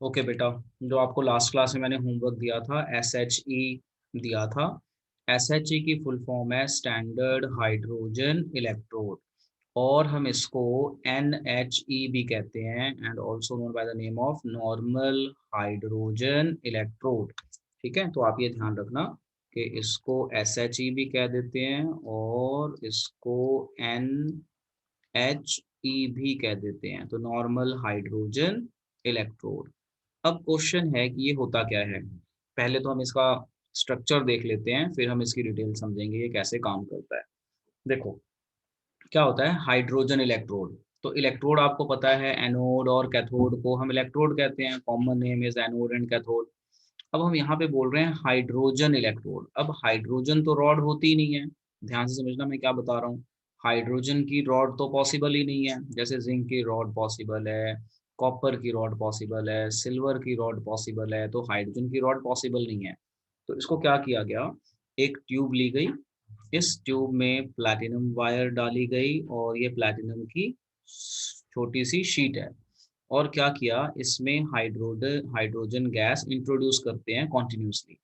Okay बेटा, जो आपको लास्ट क्लास में मैंने होमवर्क दिया था, SHE दिया था। SHE की फुल फॉर्म है स्टैंडर्ड हाइड्रोजन इलेक्ट्रोड, और हम इसको NHE भी कहते हैं, and also known by the name of normal hydrogen electrode. ठीक है, तो आप ये ध्यान रखना कि इसको SHE भी कह देते हैं और इसको NHE भी कह देते हैं, तो नॉर्मल हाइड्रोजन इलेक्ट्रोड। अब क्वेश्चन है कि ये होता क्या है। पहले तो हम इसका स्ट्रक्चर देख लेते हैं, फिर हम इसकी डिटेल समझेंगे ये कैसे काम करता है। देखो, क्या होता है हाइड्रोजन इलेक्ट्रोड। तो इलेक्ट्रोड आपको पता है, एनोड और कैथोड को हम इलेक्ट्रोड कहते हैं। Common name is anode and cathode. अब हम यहाँ पे बोल रहे हैं हाइड्रोजन इलेक्ट्रोड। अब हाइड्रोजन तो रॉड होती ही नहीं है। ध्यान से समझना मैं क्या बता रहा हूँ। हाइड्रोजन की रॉड तो पॉसिबल ही नहीं है। जैसे जिंक की रॉड पॉसिबल है, कॉपर की रॉड पॉसिबल है, सिल्वर की रॉड पॉसिबल है, तो हाइड्रोजन की रॉड पॉसिबल नहीं है। तो इसको क्या किया गया, एक ट्यूब ली गई, इस ट्यूब में प्लैटिनम वायर डाली गई, और ये प्लैटिनम की छोटी सी शीट है। और क्या किया, इसमें हाइड्रोजन गैस इंट्रोड्यूस करते हैं कॉन्टिन्यूसली।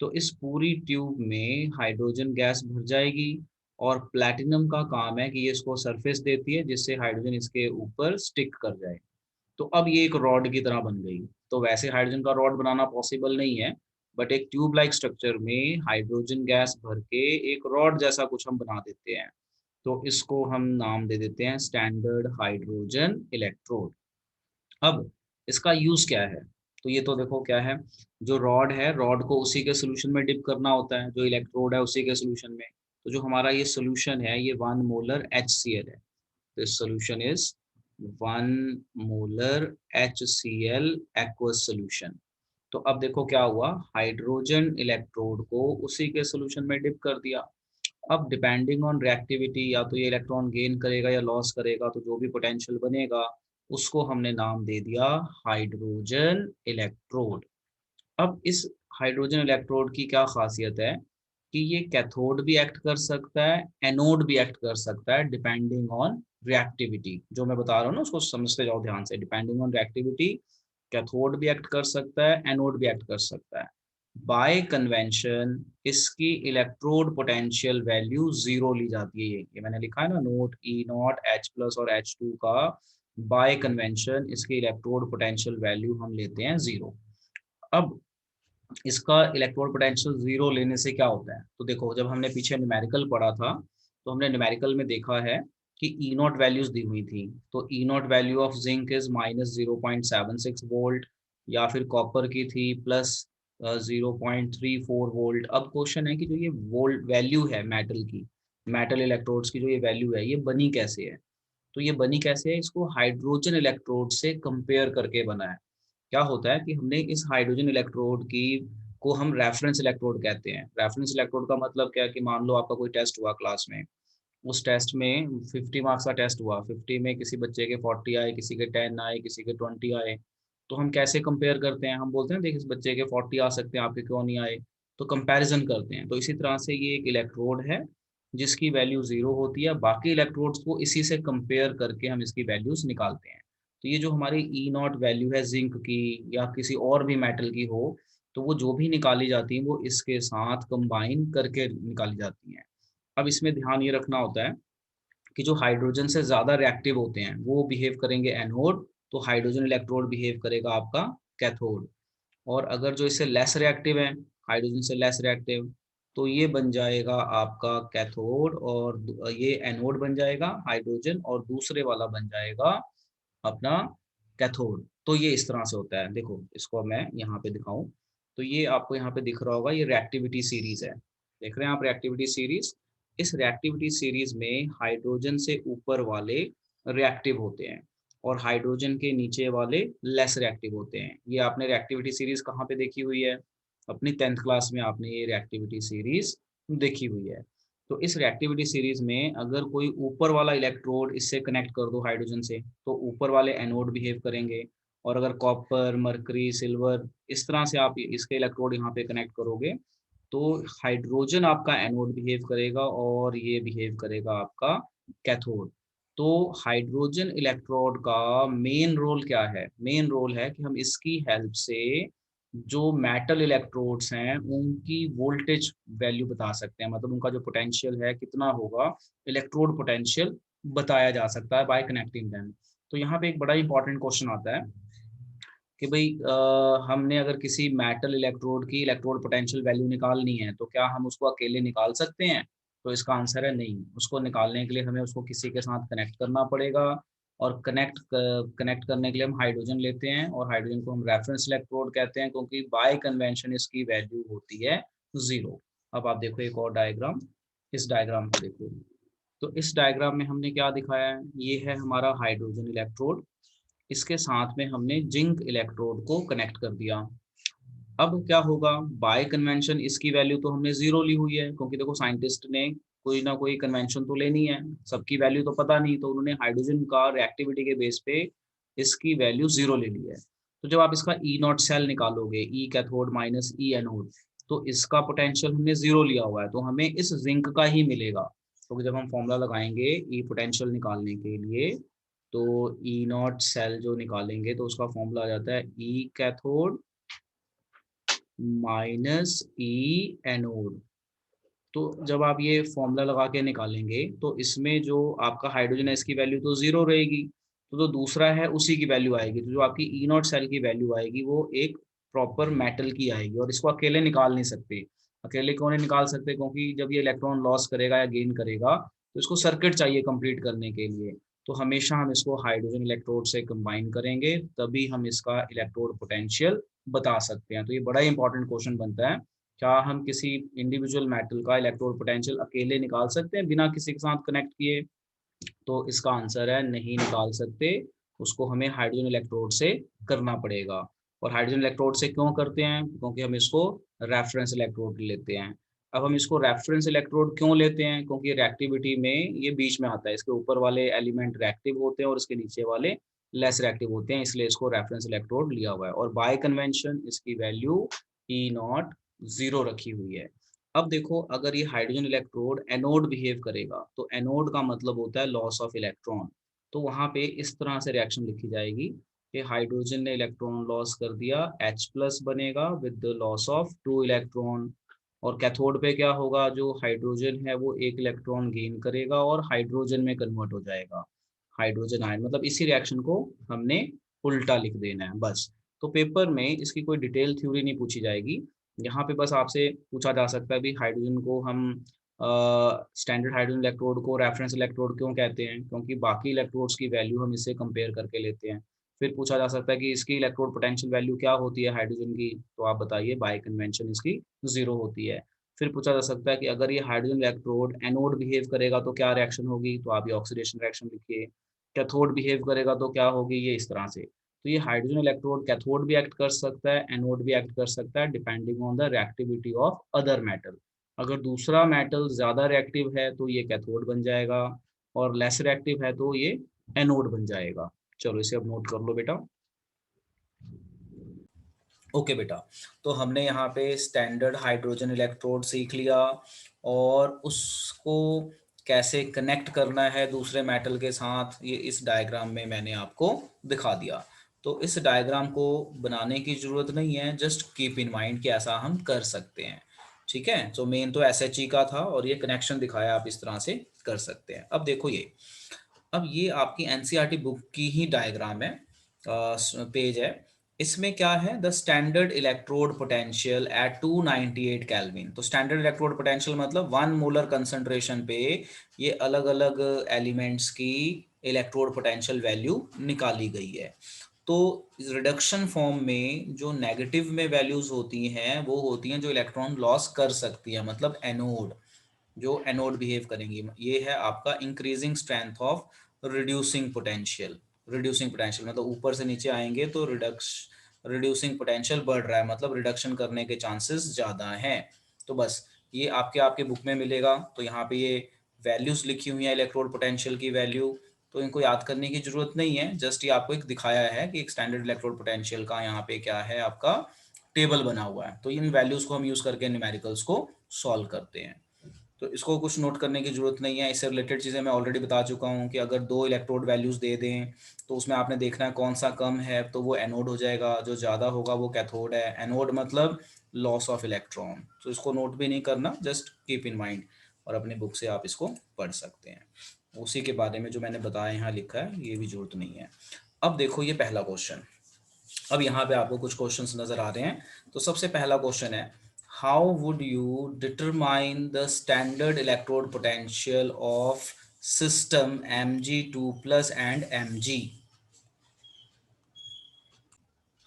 तो इस पूरी ट्यूब में हाइड्रोजन गैस भर जाएगी, और प्लैटिनम का काम है कि ये इसको सरफेस देती है जिससे हाइड्रोजन इसके ऊपर स्टिक कर जाए। तो अब ये एक रॉड की तरह बन गई। तो वैसे हाइड्रोजन का रॉड बनाना पॉसिबल नहीं है, बट एक ट्यूब लाइक स्ट्रक्चर में हाइड्रोजन गैस भर के एक रॉड जैसा कुछ हम बना देते हैं। तो इसको हम नाम दे देते हैं स्टैंडर्ड हाइड्रोजन इलेक्ट्रोड। अब इसका यूज क्या है, तो ये तो देखो क्या है। जो रॉड है, रॉड को उसी के सोल्यूशन में डिप करना होता है, जो इलेक्ट्रोड है उसी के सोल्यूशन में। तो जो हमारा ये सोल्यूशन है, ये 1 मोलर HCl है। This solution is 1 molar HCl aqueous solution। तो अब देखो क्या हुआ, हाइड्रोजन इलेक्ट्रोड को उसी के सोल्यूशन में डिप कर दिया। अब डिपेंडिंग ऑन रिएक्टिविटी, या तो ये इलेक्ट्रॉन गेन करेगा या लॉस करेगा, तो जो भी पोटेंशियल बनेगा उसको हमने नाम दे दिया हाइड्रोजन इलेक्ट्रोड। अब इस हाइड्रोजन इलेक्ट्रोड की क्या खासियत है कि ये कैथोड भी एक्ट कर सकता है, एनोड भी एक्ट कर सकता है, डिपेंडिंग ऑन रिएक्टिविटी। जो मैं बता रहा हूँ ना उसको समझते जाओ ध्यान से। डिपेंडिंग ऑन रिएक्टिविटी कैथोड भी एक्ट कर सकता है, एनोड भी एक्ट कर सकता है। बाय कन्वेंशन इसकी इलेक्ट्रोड पोटेंशियल वैल्यू जीरो ली जाती है। ये मैंने लिखा है ना, नोट E0 H+ और H2 का। बाय कन्वेंशन इसकी इलेक्ट्रोड पोटेंशियल वैल्यू हम लेते हैं जीरो। अब इसका इलेक्ट्रोड पोटेंशियल जीरो लेने से क्या होता है, तो देखो जब हमने पीछे न्यूमेरिकल पढ़ा था, तो हमने न्यूमेरिकल में देखा है कि E0 वैल्यूज दी हुई थी। तो E0 value of zinc is -0.76 volt, या फिर कॉपर की थी +0.34 वोल्ट। अब क्वेश्चन है कि जो ये वोल्ट वैल्यू है मेटल की, मेटल इलेक्ट्रोड्स की जो ये वैल्यू है, ये बनी कैसे है। तो ये बनी कैसे है, इसको हाइड्रोजन इलेक्ट्रोड से कंपेयर करके बना है। क्या होता है कि हमने इस हाइड्रोजन इलेक्ट्रोड की को हम रेफरेंस इलेक्ट्रोड कहते हैं। रेफरेंस इलेक्ट्रोड का मतलब क्या है कि मान लो आपका कोई टेस्ट हुआ क्लास में, उस टेस्ट में 50 मार्क्स का टेस्ट हुआ, 50 में किसी बच्चे के 40 आए, किसी के 10 आए, किसी के 20 आए। तो हम कैसे कंपेयर करते हैं, हम बोलते हैं देख इस बच्चे के 40 आ सकते हैं, आपके क्यों नहीं आए। तो कंपैरिजन करते हैं। तो इसी तरह से ये एक इलेक्ट्रोड है जिसकी वैल्यू जीरो होती है। बाकी इलेक्ट्रोड्स को इसी से कंपेयर करके हम इसकी वैल्यूज निकालते हैं। तो ये जो हमारी E0 वैल्यू है जिंक की, या किसी और भी मेटल की हो, तो वो जो भी निकाली जाती है वो इसके साथ कंबाइन करके निकाली जाती हैं। अब इसमें ध्यान ये रखना होता है कि जो हाइड्रोजन से ज़्यादा रिएक्टिव होते हैं वो बिहेव करेंगे एनोड, तो हाइड्रोजन इलेक्ट्रोड बिहेव करेगा आपका कैथोड। और अगर जो इससे लेस रिएक्टिव है, हाइड्रोजन से लेस रिएक्टिव, तो ये बन जाएगा आपका कैथोड, और ये एनोड बन जाएगा हाइड्रोजन, और दूसरे वाला बन जाएगा अपना कैथोड। तो ये इस तरह से होता है। देखो इसको मैं यहाँ पे दिखाऊं, तो ये आपको यहाँ पे दिख रहा होगा, ये रिएक्टिविटी सीरीज है। देख रहे हैं आप रिएक्टिविटी सीरीज। इस रिएक्टिविटी सीरीज में हाइड्रोजन से ऊपर वाले रिएक्टिव होते हैं, और हाइड्रोजन के नीचे वाले लेस रिएक्टिव होते हैं। ये आपने रिएक्टिविटी सीरीज कहाँ पे देखी हुई है, अपनी 10th क्लास में आपने ये रिएक्टिविटी सीरीज देखी हुई है। तो इस रिएक्टिविटी सीरीज में अगर कोई ऊपर वाला इलेक्ट्रोड इससे कनेक्ट कर दो हाइड्रोजन से, तो ऊपर वाले एनोड बिहेव करेंगे। और अगर कॉपर, मरकरी, सिल्वर, इस तरह से आप इसके इलेक्ट्रोड यहाँ पे कनेक्ट करोगे, तो हाइड्रोजन आपका एनोड बिहेव करेगा, और ये बिहेव करेगा आपका कैथोड। तो हाइड्रोजन इलेक्ट्रोड का मेन रोल क्या है? मेन रोल है कि हम इसकी हेल्प से जो मेटल इलेक्ट्रोड्स हैं उनकी वोल्टेज वैल्यू बता सकते हैं, मतलब उनका जो पोटेंशियल है कितना होगा, इलेक्ट्रोड पोटेंशियल बताया जा सकता है बाय कनेक्टिंग देम। तो यहाँ पे एक बड़ा इंपॉर्टेंट क्वेश्चन आता है कि भाई हमने अगर किसी मेटल इलेक्ट्रोड की इलेक्ट्रोड पोटेंशियल वैल्यू निकालनी है तो क्या हम उसको अकेले निकाल सकते हैं? तो इसका आंसर है नहीं। उसको निकालने के लिए हमें उसको किसी के साथ कनेक्ट करना पड़ेगा, और कनेक्ट करने के लिए हम हाइड्रोजन लेते हैं, और हाइड्रोजन को हम रेफरेंस इलेक्ट्रोड कहते हैं क्योंकि बाय कन्वेंशन इसकी वैल्यू होती है 0। अब आप देखो एक और डायग्राम, इस डायग्राम को देखो। तो इस डायग्राम में हमने क्या दिखाया है, ये है हमारा हाइड्रोजन इलेक्ट्रोड, इसके साथ में हमने जिंक इलेक्ट्रोड को कनेक्ट कर दिया। अब क्या होगा, बाय कन्वेंशन इसकी वैल्यू तो हमने 0 ली हुई है, क्योंकि देखो साइंटिस्ट ने कोई ना कोई कन्वेंशन तो लेनी है, सबकी वैल्यू तो पता नहीं, तो उन्होंने हाइड्रोजन का रिएक्टिविटी के बेस पे इसकी वैल्यू 0 ले ली है। तो जब आप इसका ई नॉट सेल निकालोगे, ई कैथोड माइनस ई एनोड, तो इसका पोटेंशियल हमने 0 लिया हुआ है, तो हमें इस जिंक का ही मिलेगा। तो जब हम फॉर्मूला लगाएंगे ई पोटेंशियल निकालने के लिए, तो ई नॉट सेल जो निकालेंगे तो उसका फॉर्मूला आ जाता है ई कैथोड माइनस ई एनोड। तो जब आप ये फॉर्मूला लगा के निकालेंगे तो इसमें जो आपका हाइड्रोजन है इसकी वैल्यू तो 0 रहेगी, तो जो दूसरा है उसी की वैल्यू आएगी। तो जो आपकी ई नॉट सेल की वैल्यू आएगी वो एक प्रॉपर मेटल की आएगी, और इसको अकेले निकाल नहीं सकते। अकेले क्यों नहीं निकाल सकते? क्योंकि जब ये इलेक्ट्रॉन लॉस करेगा या गेन करेगा तो इसको सर्किट चाहिए कंप्लीट करने के लिए। तो हमेशा हम इसको हाइड्रोजन इलेक्ट्रोड से कंबाइन करेंगे, तभी हम इसका इलेक्ट्रोड पोटेंशियल बता सकते हैं। तो ये बड़ा इंपॉर्टेंट क्वेश्चन बनता है, क्या हम किसी इंडिविजुअल मेटल का इलेक्ट्रोड पोटेंशियल अकेले निकाल सकते हैं बिना किसी के साथ कनेक्ट किए? तो इसका आंसर है नहीं निकाल सकते, उसको हमें हाइड्रोजन इलेक्ट्रोड से करना पड़ेगा। और हाइड्रोजन इलेक्ट्रोड से क्यों करते हैं? क्योंकि हम इसको रेफरेंस इलेक्ट्रोड लेते हैं। अब हम इसको रेफरेंस इलेक्ट्रोड क्यों लेते हैं? क्योंकि रिएक्टिविटी में ये बीच में आता है, इसके ऊपर वाले एलिमेंट रिएक्टिव होते हैं और इसके नीचे वाले लेस रिएक्टिव होते हैं, इसलिए इसको रेफरेंस इलेक्ट्रोड लिया हुआ है। और बाय कन्वेंशन इसकी वैल्यू ई नॉट 0 रखी हुई है। अब देखो, अगर ये हाइड्रोजन इलेक्ट्रोड एनोड बिहेव करेगा, तो एनोड का मतलब होता है लॉस ऑफ इलेक्ट्रॉन। तो वहां पे इस तरह से रिएक्शन लिखी जाएगी कि हाइड्रोजन ने इलेक्ट्रॉन लॉस कर दिया, H प्लस बनेगा with the loss of 2 electron. और कैथोड पे क्या होगा, जो हाइड्रोजन है वो एक इलेक्ट्रॉन गेन करेगा और हाइड्रोजन में कन्वर्ट हो जाएगा, हाइड्रोजन आयन। मतलब इसी रिएक्शन को हमने उल्टा लिख देना है बस। तो पेपर में इसकी कोई डिटेल थ्योरी नहीं पूछी जाएगी, यहाँ पे बस आपसे पूछा जा सकता है भी हाइड्रोजन को हम स्टैंडर्ड हाइड्रोजन इलेक्ट्रोड को रेफरेंस इलेक्ट्रोड क्यों कहते हैं, क्योंकि बाकी इलेक्ट्रोड्स की वैल्यू हम इससे कंपेयर करके लेते हैं। फिर पूछा जा सकता है कि इसकी इलेक्ट्रोड पोटेंशियल वैल्यू क्या होती है हाइड्रोजन की, तो आप बताइए, बाय कन्वेंशन इसकी 0 होती है। फिर पूछा जा सकता है कि अगर ये हाइड्रोजन इलेक्ट्रोड एनोड बिहेव करेगा तो क्या रिएक्शन होगी, तो आप ये ऑक्सीडेशन रिएक्शन लिखिए। कैथोड बिहेव करेगा तो क्या होगी, ये इस तरह से। तो ये हाइड्रोजन इलेक्ट्रोड कैथोड भी एक्ट कर सकता है, एनोड भी एक्ट कर सकता है, depending on the reactivity of other metal. अगर दूसरा मेटल ज्यादा रिएक्टिव है तो ये कैथोड बन जाएगा, और लेस रिएक्टिव है तो ये एनोड बन जाएगा। चलो इसे अब नोट कर लो बेटा। ओके बेटा, तो हमने यहाँ पे स्टैंडर्ड हाइड्रोजन इलेक्ट्रोड सीख लिया, और उसको कैसे कनेक्ट करना है दूसरे मेटल के साथ, ये इस डायग्राम में मैंने आपको दिखा दिया। तो इस डायग्राम को बनाने की ज़रूरत नहीं है, जस्ट कीप इन माइंड कि ऐसा हम कर सकते हैं। ठीक है, तो मेन तो SHE का था, और ये कनेक्शन दिखाया, आप इस तरह से कर सकते हैं। अब देखो ये, अब ये आपकी NCERT बुक की ही डायग्राम है, पेज है। इसमें क्या है, the standard electrode potential at 298 kelvin. तो स्टैंडर्ड इलेक्ट्रोड पोटेंशियल मतलब 1 मोलर कंसंट्रेशन पे ये अलग अलग एलिमेंट्स की इलेक्ट्रोड पोटेंशियल वैल्यू निकाली गई है। तो रिडक्शन फॉर्म में जो नेगेटिव में वैल्यूज होती हैं वो होती हैं जो इलेक्ट्रॉन लॉस कर सकती है, मतलब एनोड, जो एनोड बिहेव करेंगी। ये है आपका increasing strength of reducing potential. Reducing potential मतलब ऊपर से नीचे आएंगे तो रिड्यूसिंग पोटेंशियल बढ़ रहा है, मतलब रिडक्शन करने के चांसेस ज़्यादा हैं। तो बस ये आपके आपके बुक में मिलेगा। तो यहाँ पे ये वैल्यूज लिखी हुई हैं इलेक्ट्रोड पोटेंशियल की वैल्यू, तो इनको याद करने की जरूरत नहीं है, जस्ट ये आपको एक दिखाया है कि एक स्टैंडर्ड इलेक्ट्रोड पोटेंशियल का यहाँ पे क्या है, आपका टेबल बना हुआ है। तो इन वैल्यूज को हम यूज करके न्यूमेरिकल्स को सॉल्व करते हैं। तो इसको कुछ नोट करने की जरूरत नहीं है। इससे रिलेटेड चीज़ें मैं ऑलरेडी बता चुका हूँ कि अगर 2 इलेक्ट्रोड वैल्यूज़ दे दें तो उसमें आपने देखना है कौन सा कम है, तो वो एनोड हो जाएगा, जो ज़्यादा होगा वो कैथोड है। एनोड मतलब लॉस ऑफ इलेक्ट्रॉन। तो इसको नोट भी नहीं करना, जस्ट कीप इन माइंड, और अपनी बुक से आप इसको पढ़ सकते हैं। उसी के बारे में जो मैंने बताया यहाँ लिखा है, ये भी जरूरत नहीं है। अब देखो ये पहला क्वेश्चन। अब यहाँ पे आपको कुछ क्वेश्चंस नजर आ रहे हैं। तो सबसे पहला क्वेश्चन है, how would you determine the standard electrode potential of system Mg2 plus and Mg।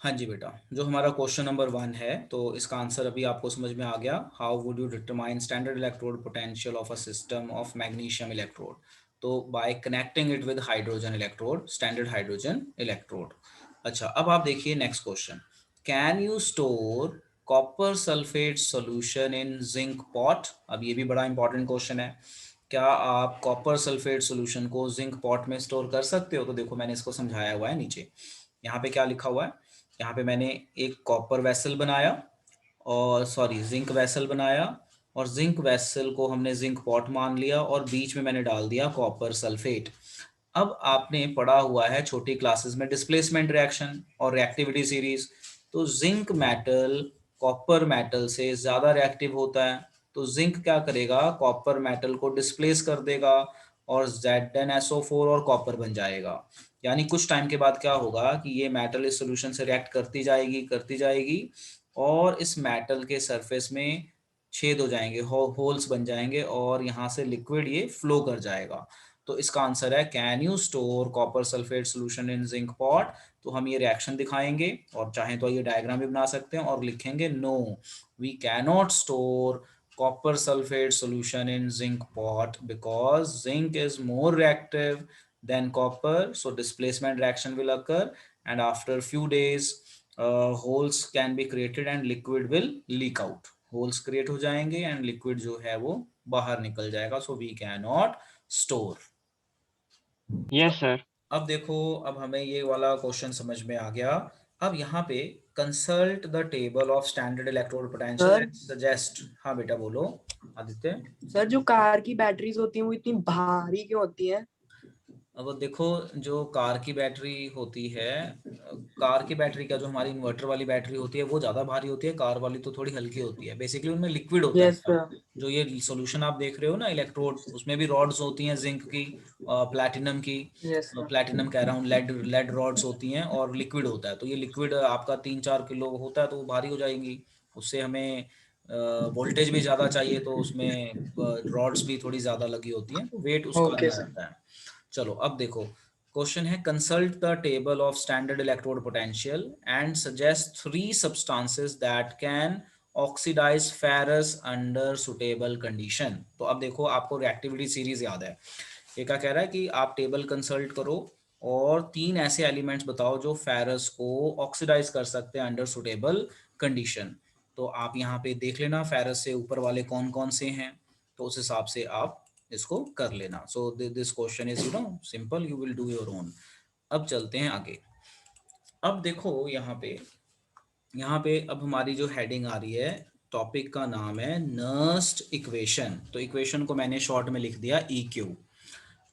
हाँ जी बेटा, जो हमारा क्वेश्चन नंबर 1 है, तो इसका आंसर अभी आपको समझ में आ गया। How would you determine standard electrode potential of a system of magnesium electrode. तो by connecting it with hydrogen electrode, standard hydrogen electrode. अच्छा, अब आप देखिए next question. Can you store copper sulphate solution in zinc pot. अब ये भी बड़ा important question है। क्या आप कॉपर सल्फेट सॉल्यूशन को जिंक पॉट में स्टोर कर सकते हो? तो देखो मैंने इसको समझाया हुआ है नीचे। यहाँ पे क्या लिखा हुआ है, यहाँ पे मैंने एक कॉपर वेसल बनाया, और सॉरी जिंक वेसल बनाया, और जिंक वेसल को हमने जिंक पॉट मान लिया, और बीच में मैंने डाल दिया कॉपर सल्फेट। अब आपने पढ़ा हुआ है छोटी क्लासेस में डिस्प्लेसमेंट रिएक्शन और रिएक्टिविटी सीरीज। तो जिंक मेटल कॉपर मेटल से ज़्यादा रिएक्टिव होता है। तो जिंक क्या करेगा, कॉपर मेटल को डिस्प्लेस कर देगा, और ZnSO4 और कॉपर बन जाएगा। यानी कुछ टाइम के बाद क्या होगा कि ये मेटल इस सोल्यूशन से रिएक्ट करती जाएगी, और इस मेटल के सरफेस में छेद हो जाएंगे, होल्स बन जाएंगे, और यहाँ से लिक्विड ये फ्लो कर जाएगा। तो इसका आंसर है, can you store copper sulphate solution in zinc pot. तो हम ये रिएक्शन दिखाएंगे, और चाहें तो ये डायग्राम भी बना सकते हैं, और लिखेंगे no, we can not store copper sulfate solution in zinc pot because zinc is more reactive than copper, so displacement reaction will occur, and after few days holes can be created and liquid will leak out। holes create हो जाएंगे and liquid जो है वो बाहर निकल जाएगा, so we cannot store। Yes sir. अब देखो, अब हमें ये वाला क्वेश्चन समझ में आ गया। अब यहाँ पे consult the table of standard electrode potential sir and suggest. हाँ बेटा बोलो आदित्य। सर जो कार की बैटरीज होती हैं वो इतनी भारी क्यों होती हैं? अब देखो, जो कार की बैटरी होती है, कार की बैटरी का जो हमारी इन्वर्टर वाली बैटरी होती है वो ज़्यादा भारी होती है, कार वाली तो थोड़ी हल्की होती है। बेसिकली उनमें लिक्विड होता है यस बेटा। सर। जो ये सॉल्यूशन आप देख रहे हो ना इलेक्ट्रोड, उसमें भी रॉड्स होती हैं जिंक की, प्लैटिनम की, यस सर। प्लैटिनम कह रहा हूँ, लेड लेड रॉड्स होती हैं, और लिक्विड होता है। तो ये लिक्विड आपका 3-4 किलो होता है, तो वो भारी हो जाएंगी। उससे हमें वोल्टेज भी ज़्यादा चाहिए, तो उसमें रॉड्स भी थोड़ी ज़्यादा लगी होती हैं, तो वेट उसका ओके नहीं सर। आता है। चलो अब देखो, क्वेश्चन है, consult the table of standard electrode potential and suggest 3 substances that can oxidise ferrous under suitable condition. तो अब देखो, आपको रिएक्टिविटी सीरीज याद है। ये क्या कह रहा है कि आप टेबल कंसल्ट करो, और 3 ऐसे एलिमेंट्स बताओ जो फेरस को ऑक्सीडाइज कर सकते हैं अंडर सुटेबल कंडीशन। तो आप यहाँ पे देख लेना फेरस से ऊपर वाले कौन कौन से हैं, तो उस हिसाब से आप इसको कर लेना। So this question is simple, you will do your own. अब चलते हैं आगे। अब देखो यहाँ पे अब हमारी जो हेडिंग आ रही है, टॉपिक का नाम है नर्स्ट इक्वेशन। तो इक्वेशन को मैंने शॉर्ट में लिख दिया EQ।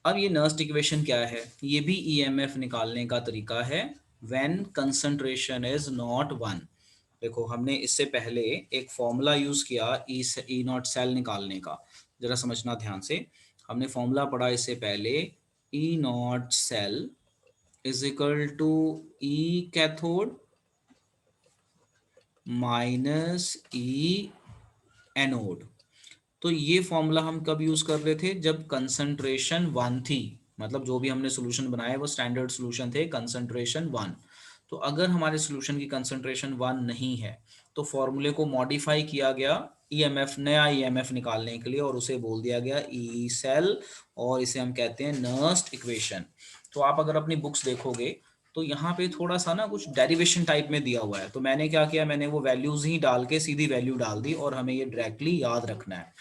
अब ये नर्स्ट इक्वेशन क्या है, ये भी EMF निकालने का तरीका है व्हेन कंसंट्रेशन इज नॉट 1। देखो हमने इससे पहले एक फॉर्मूला यूज किया ई नॉट सेल निकालने का, जरा समझना ध्यान से। हमने फॉर्मूला पढ़ा इससे पहले, E not cell is equal to E cathode minus E anode. तो ये फॉर्मूला हम कब यूज कर रहे थे, जब कंसंट्रेशन 1 थी, मतलब जो भी हमने सोल्यूशन बनाए वो स्टैंडर्ड सोल्यूशन थे कंसंट्रेशन 1। तो अगर हमारे सोल्यूशन की कंसंट्रेशन 1 नहीं है, तो फॉर्मूले को मॉडिफाई किया गया ईएमएफ, नया ईएमएफ निकालने के लिए, और उसे बोल दिया गया ई सेल, और इसे हम कहते हैं नर्स्ट इक्वेशन। तो आप अगर अपनी बुक्स देखोगे तो यहाँ पे थोड़ा सा ना कुछ डेरिवेशन टाइप में दिया हुआ है, तो मैंने क्या किया, मैंने वो वैल्यूज ही डाल के सीधी वैल्यू डाल दी, और हमें ये डायरेक्टली याद रखना है।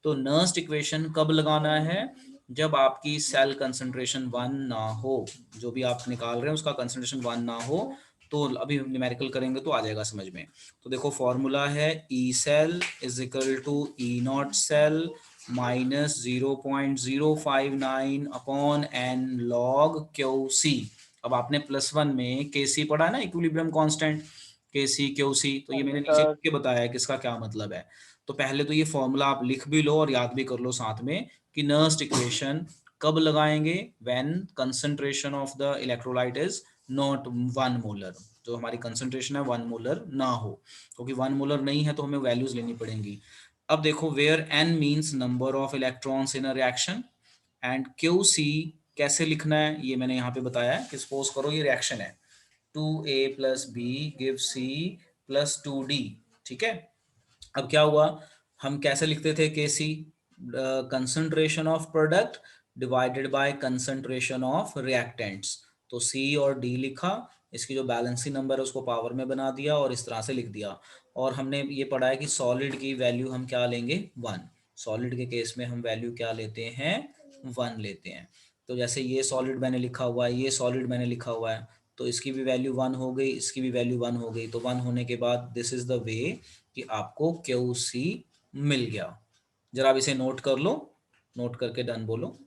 तो नर्स्ट इक्वेशन कब लगाना है, जब आपकी सेल कंसंट्रेशन 1 ना हो, जो भी आप निकाल रहे हैं उसका कंसंट्रेशन 1 ना हो। तो अभी हम न्यूमेरिकल करेंगे तो आ जाएगा समझ में। तो देखो फॉर्मूला है E cell is equal to E not cell minus 0.059 upon n log Q C. अब आपने +1 में के सी पढ़ा है ना, इक्विलिब्रियम कांस्टेंट के सी क्यू सी, तो ये मैंने नीचे लिख के बताया है किसका क्या मतलब है। तो पहले तो ये फॉर्मूला आप लिख भी लो और याद भी कर लो साथ में कि नर्स्ट इक्वेशन कब लगाएंगे, when concentration of the electrolyte is not 1 molar, जो हमारी कंसंट्रेशन है 1 मोलर ना हो, क्योंकि 1 मोलर नहीं है तो हमें वैल्यूज लेनी पड़ेंगी। अब देखो where n means number of electrons in a reaction and Q C कैसे लिखना है ये मैंने यहाँ पे बताया है कि सपोज करो ये रिएक्शन है 2a + b give c + 2d, ठीक है। अब क्या हुआ, हम कैसे लिखते थे K C, concentration of product divided by concentration of reactants. तो सी और डी लिखा, इसकी जो बैलेंसिंग नंबर है उसको पावर में बना दिया और इस तरह से लिख दिया। और हमने ये पढ़ा है कि सॉलिड की वैल्यू हम क्या लेंगे 1, सॉलिड के केस में हम वैल्यू क्या लेते हैं 1 लेते हैं। तो जैसे ये सॉलिड मैंने लिखा हुआ है, ये सॉलिड मैंने लिखा हुआ है, तो इसकी भी वैल्यू 1 हो गई, इसकी भी वैल्यू 1 हो गई। तो 1 होने के बाद दिस इज द वे कि आपको क्यू सी मिल गया। जरा अब इसे नोट कर लो, नोट करके डन बोलो।